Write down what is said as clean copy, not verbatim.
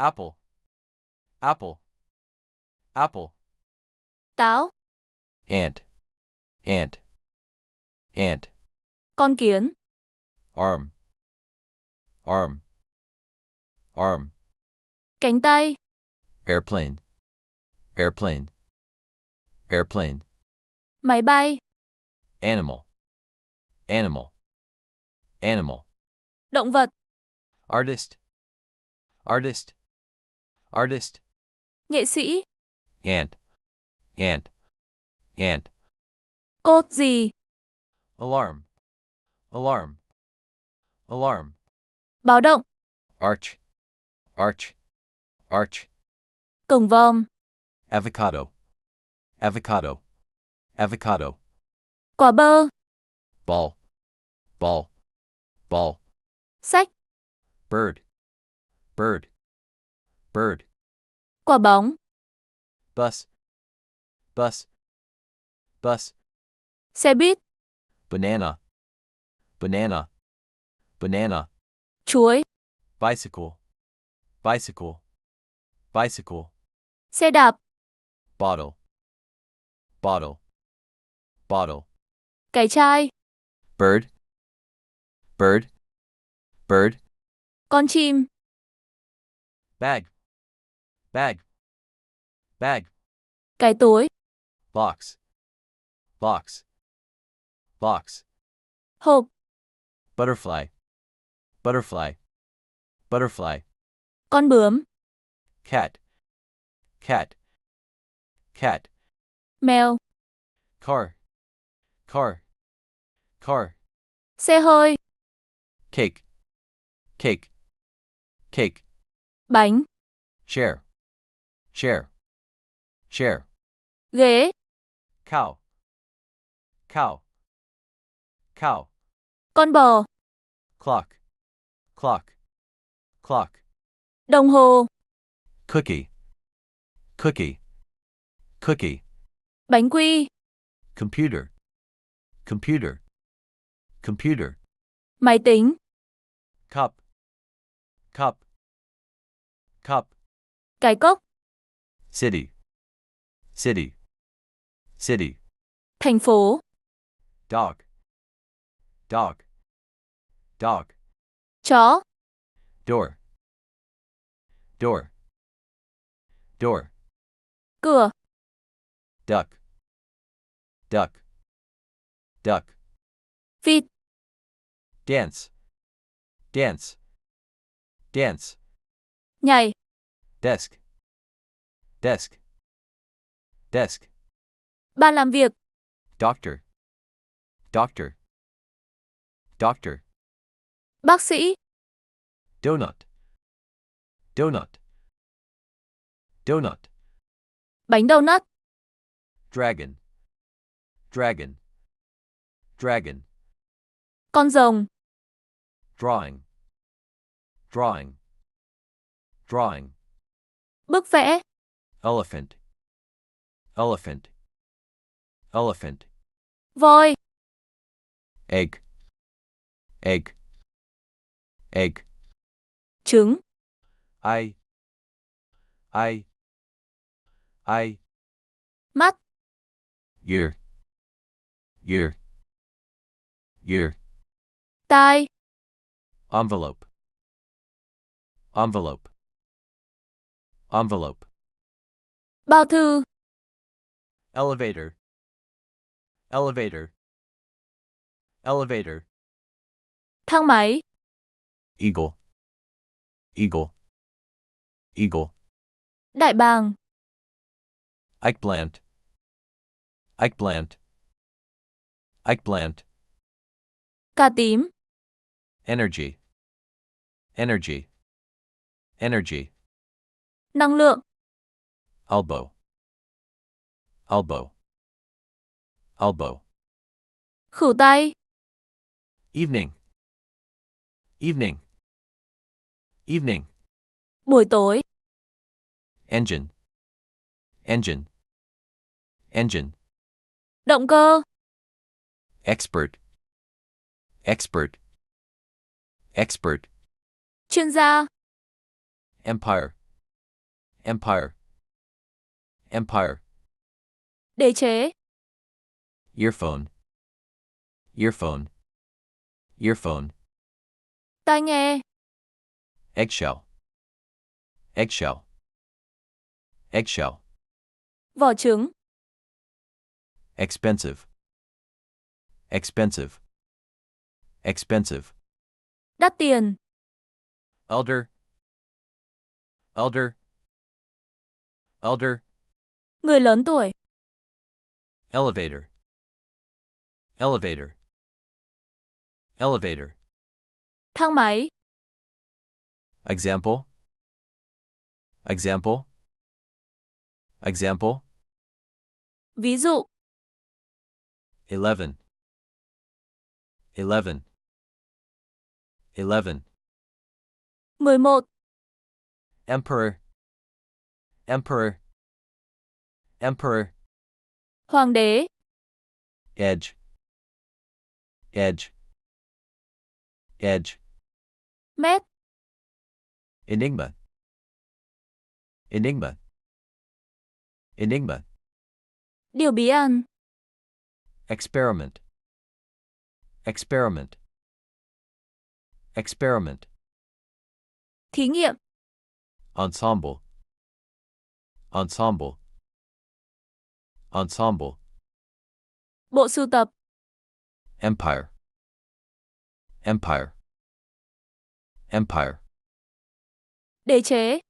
apple, apple, apple. Táo. Ant, ant, ant. Con kiến. Arm, arm, arm. Cánh tay. Airplane, airplane, airplane. Máy bay. Animal, animal, animal. Động vật. Artist, artist, artist. Nghệ sĩ. Ant, ant, ant. Cốt gì? Alarm, alarm, alarm. Báo động. Arch, arch, arch. Cổng vòm. Avocado, avocado, avocado. Quả bơ. Ball, ball, ball. Sách. Bird, bird, bird. Quả bóng. Bus, bus, bus. Xe buýt. Banana, banana, banana. Chuối. Bicycle, bicycle, bicycle. Xe đạp. Bottle, bottle, bottle. Cái chai. Bird, bird, bird. Con chim. Bag, bag, bag. Cái tối. Box, box, box. Hộp. Butterfly, butterfly, butterfly. Con bướm. Cat, cat, cat. Mèo. Car, car, car. Xe hơi. Cake, cake, cake. Bánh. Chair, chair, chair. Ghế. Cow, cow, cow. Con bò. Clock, clock, clock. Đồng hồ. Cookie, cookie, cookie. Bánh quy. Computer, computer, computer. Máy tính. Cup, cup, cup. Cái cốc. City, city, city. Thành phố. Dog, dog, dog. Chó. Door, door, door. Cửa. Duck, duck, duck. Vịt. Dance, dance, dance. Nhảy. Desk, desk, desk. Bàn làm việc. Doctor, doctor, doctor. Bác sĩ. Donut, donut, donut. Bánh donut. Dragon, dragon, dragon. Con rồng. Drawing, drawing, drawing. Bức vẽ. Elephant, elephant, elephant. Voi. Egg, egg, egg. Trứng. I, Mắt. year, year, year. Tai. Envelope, envelope, envelope. Bao thư. Elevator, elevator, elevator. Thang máy. Eagle, eagle, eagle. Đại bàng. Eggplant, eggplant, eggplant. Cà tím. Energy, energy, energy. Năng lượng. Elbow, elbow, elbow. Khử tay. Evening, evening, evening. Buổi tối. Engine, engine, engine. Động cơ. Expert, expert, expert. Chuyên gia. Empire, Empire. Empire. Đế chế. Earphone. Earphone. Earphone. Tai nghe. Eggshell. Eggshell. Eggshell. Vỏ trứng. Expensive. Expensive. Expensive. Đắt tiền. Elder. Elder. Elder. Người lớn tuổi. Elevator. Elevator. Elevator. Thang máy. Example. Example. Example. Ví dụ. 11. 11. 11. 11. Emperor. Emperor. Emperor. Hoàng đế. Edge. Edge. Edge. Mét. Enigma. Enigma. Enigma. Điều bí ẩn. Experiment. Experiment. Experiment. Thí nghiệm. Ensemble. Ensemble. Ensemble. Bộ sưu tập. Empire. Empire. Empire. Đế chế.